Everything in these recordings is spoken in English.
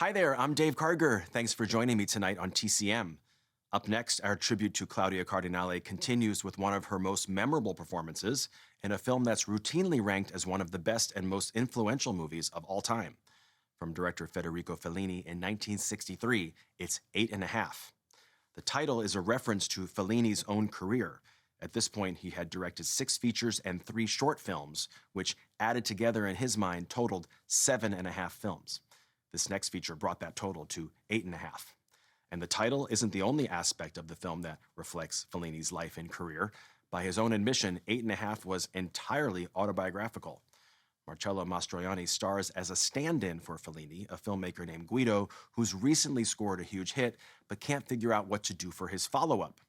Hi there, I'm Dave Karger. Thanks for joining me tonight on TCM. Up next, our tribute to Claudia Cardinale continues with one of her most memorable performances in a film that's routinely ranked as one of the best and most influential movies of all time. From director Federico Fellini in 1963, it's 8½. The title is a reference to Fellini's own career. At this point, he had directed 6 features and 3 short films, which, added together in his mind, totaled 7½ films. This next feature brought that total to 8½. And the title isn't the only aspect of the film that reflects Fellini's life and career. By his own admission, 8½was entirely autobiographical. Marcello Mastroianni stars as a stand-in for Fellini, a filmmaker named Guido, who's recently scored a huge hit, but can't figure out what to do for his follow-up.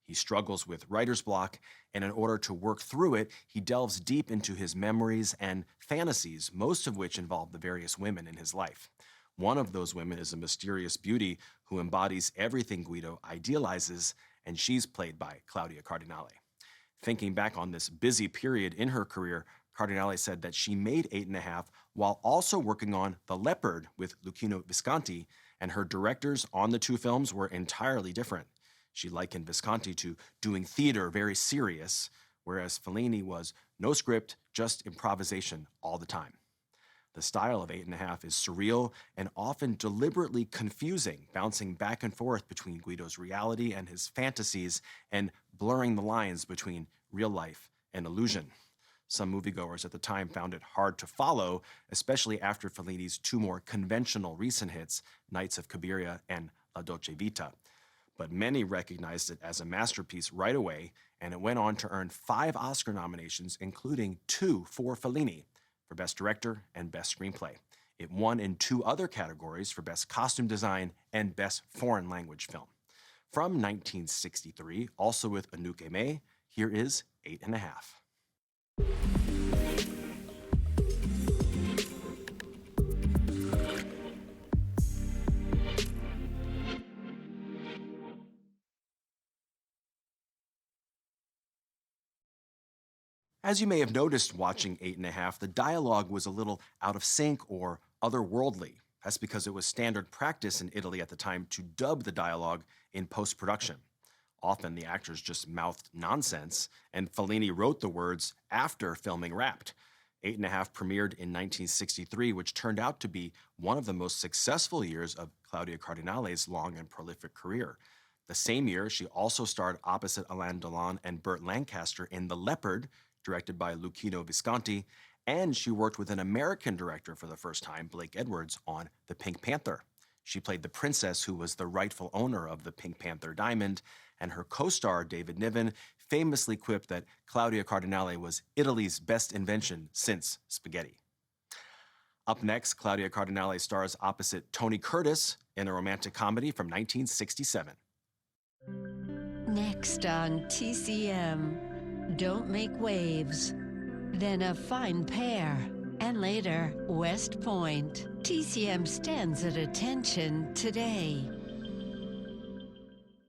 He struggles with writer's block, and in order to work through it, he delves deep into his memories and fantasies, most of which involve the various women in his life. One of those women is a mysterious beauty who embodies everything Guido idealizes, and she's played by Claudia Cardinale. Thinking back on this busy period in her career, Cardinale said that she made 8½, while also working on The Leopard with Luchino Visconti, and her directors on the 2 films were entirely different. She likened Visconti to doing theater very serious, whereas Fellini was no script, just improvisation all the time. The style of 8½is surreal and often deliberately confusing, bouncing back and forth between Guido's reality and his fantasies and blurring the lines between real life and illusion. Some moviegoers at the time found it hard to follow, especially after Fellini's 2 more conventional recent hits, Nights of Cabiria and La Dolce Vita. But many recognized it as a masterpiece right away, and it went on to earn 5 Oscar nominations, including 2 for Fellini, for Best Director and Best Screenplay. It won in 2 other categories for Best Costume Design and Best Foreign Language Film. From 1963, also with Anouk Aimée, here is 8½. As you may have noticed watching 8½, the dialogue was a little out of sync or otherworldly. That's because it was standard practice in Italy at the time to dub the dialogue in post-production. Often the actors just mouthed nonsense, and Fellini wrote the words after filming wrapped. 8½, premiered in 1963, which turned out to be one of the most successful years of Claudia Cardinale's long and prolific career. The same year, she also starred opposite Alain Delon and Burt Lancaster in The Leopard, directed by Luchino Visconti, and she worked with an American director for the first time, Blake Edwards, on The Pink Panther. She played the princess who was the rightful owner of the Pink Panther diamond, and her co-star, David Niven, famously quipped that Claudia Cardinale was Italy's best invention since spaghetti. Up next, Claudia Cardinale stars opposite Tony Curtis in a romantic comedy from 1967. Next on TCM. Don't Make Waves, then A Fine Pair, and later, West Point. TCM stands at attention today.